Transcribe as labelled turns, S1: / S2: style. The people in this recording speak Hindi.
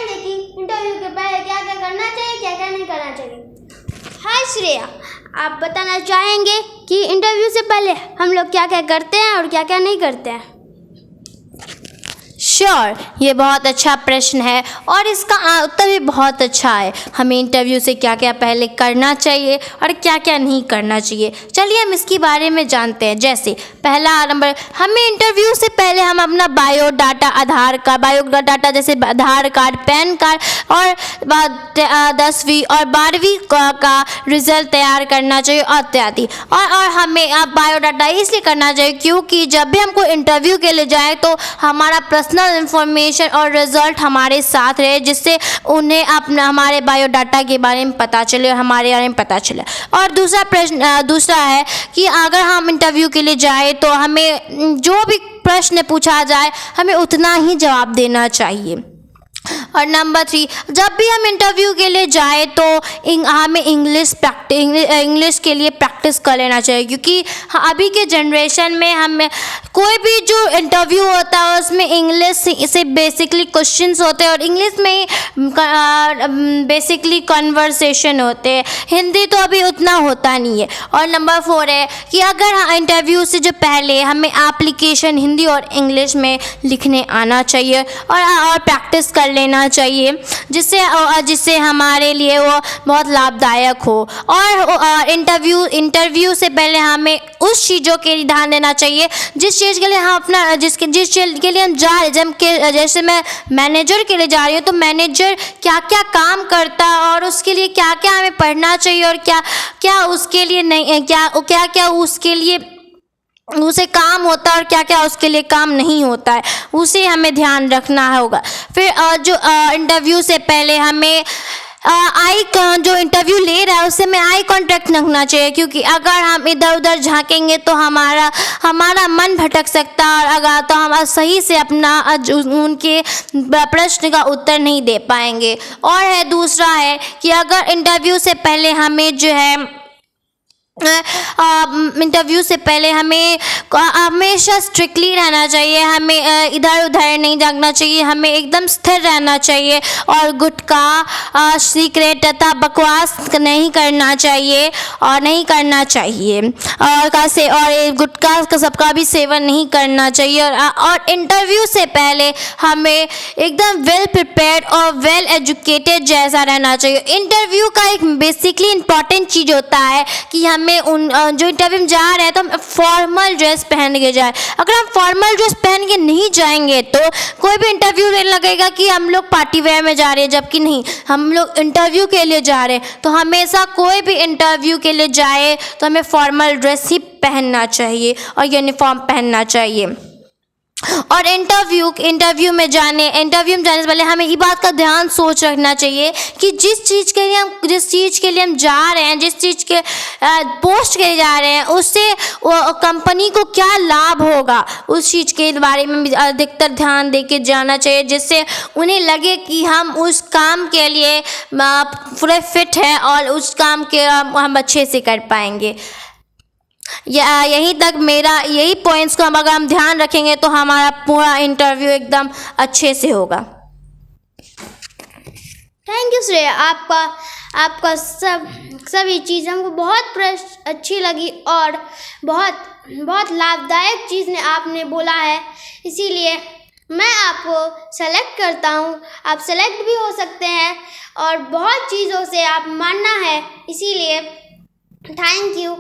S1: बताएंगे कि इंटरव्यू के पहले क्या क्या करना चाहिए, क्या क्या नहीं करना चाहिए। हाय श्रेया, आप बताना चाहेंगे कि इंटरव्यू से पहले हम लोग क्या क्या करते हैं और क्या क्या नहीं करते हैं।
S2: श्योर, ये बहुत अच्छा प्रश्न है और इसका उत्तर भी बहुत अच्छा है। हमें इंटरव्यू से क्या क्या पहले करना चाहिए और क्या क्या नहीं करना चाहिए, चलिए हम इसके बारे में जानते हैं। जैसे पहला नंबर, हमें इंटरव्यू से पहले हम अपना बायोडाटा, आधार कार्ड, बायोडाटा जैसे आधार कार्ड, पैन कार्ड और 10वीं और 12वीं का रिजल्ट तैयार करना चाहिए इत्यादि। और हमें बायोडाटा इसलिए करना चाहिए क्योंकि जब भी हमको इंटरव्यू के लिए जाए तो हमारा पर्सनल इंफॉर्मेशन और रिजल्ट हमारे साथ रहे, जिससे उन्हें अपना हमारे बायोडाटा के बारे में पता चले और हमारे बारे में पता चले। और दूसरा है कि अगर हम इंटरव्यू के लिए जाए तो हमें जो भी प्रश्न पूछा जाए हमें उतना ही जवाब देना चाहिए। और नंबर 3, जब भी हम इंटरव्यू के लिए जाए तो हमें इंग्लिश के लिए प्रैक्टिस कर लेना चाहिए, क्योंकि अभी के जनरेशन में हमें कोई भी जो इंटरव्यू होता है उसमें इंग्लिश से बेसिकली क्वेश्चंस होते हैं और इंग्लिश में ही बेसिकली कन्वर्सेशन होते हैं। हिंदी तो अभी उतना होता नहीं है। और नंबर 4 है कि अगर इंटरव्यू से जो पहले हमें एप्लीकेशन हिंदी और इंग्लिश में लिखने आना चाहिए और प्रैक्टिस कर लेना चाहिए, जिससे हमारे लिए वो बहुत लाभदायक हो। और इंटरव्यू से पहले हमें उस चीज़ों के लिए ध्यान देना चाहिए जिस चीज़ के लिए हम जिस चीज़ के लिए हम जा रहे। जैसे मैं मैनेजर के लिए जा रही हूँ तो मैनेजर क्या क्या काम करता है और उसके लिए क्या क्या हमें पढ़ना चाहिए और क्या क्या उसके लिए नहीं, क्या क्या उसके लिए उसे काम होता है और क्या क्या उसके लिए काम नहीं होता है, उसे हमें ध्यान रखना होगा। फिर जो इंटरव्यू से पहले हमें जो इंटरव्यू ले रहा है उससे हमें आई कांटेक्ट रखना चाहिए, क्योंकि अगर हम इधर उधर झांकेंगे तो हमारा मन भटक सकता है और अगर तो हम सही से अपना उनके प्रश्न का उत्तर नहीं दे पाएंगे। और दूसरा है कि अगर इंटरव्यू से पहले हमें जो है इंटरव्यू से पहले हमें हमेशा स्ट्रिक्टली रहना चाहिए, हमें इधर उधर नहीं जागना चाहिए, हमें एकदम स्थिर रहना चाहिए और गुटखा, सिगरेट तथा बकवास नहीं करना चाहिए और गुटखा का सबका भी सेवन नहीं करना चाहिए। और इंटरव्यू से पहले हमें एकदम वेल प्रिपेयर्ड और वेल एजुकेटेड जैसा रहना चाहिए। इंटरव्यू का एक बेसिकली इम्पॉर्टेंट चीज़ होता है कि हमें जो इंटरव्यू में जा रहे हैं तो हम फॉर्मल ड्रेस पहन के जाए। अगर हम फॉर्मल ड्रेस पहन के नहीं जाएंगे तो कोई भी इंटरव्यू लेने लगेगा कि हम लोग पार्टी वेयर में जा रहे हैं, जबकि नहीं, हम लोग इंटरव्यू के लिए जा रहे हैं। तो हमेशा कोई भी इंटरव्यू के लिए जाए तो हमें फॉर्मल ड्रेस ही पहनना चाहिए और यूनिफॉर्म पहनना चाहिए। और इंटरव्यू में जाने से पहले हमें ये बात का ध्यान सोच रखना चाहिए कि जिस चीज़ के लिए हम जा रहे हैं, जिस चीज़ के पोस्ट के लिए जा रहे हैं, उससे कंपनी को क्या लाभ होगा, उस चीज़ के बारे में भी अधिकतर ध्यान दे के जाना चाहिए, जिससे उन्हें लगे कि हम उस काम के लिए पूरे फिट हैं और उस काम के हम अच्छे से कर पाएंगे। यही पॉइंट्स को अगर हम ध्यान रखेंगे तो हमारा पूरा इंटरव्यू एकदम अच्छे से होगा।
S1: थैंक यू श्रेया, आपका सभी चीज़ हमको बहुत अच्छी लगी और बहुत लाभदायक चीज़ आपने बोला है, इसीलिए मैं आपको सेलेक्ट करता हूँ। आप सेलेक्ट भी हो सकते हैं और बहुत चीज़ों से आप मानना है, इसीलिए थैंक यू।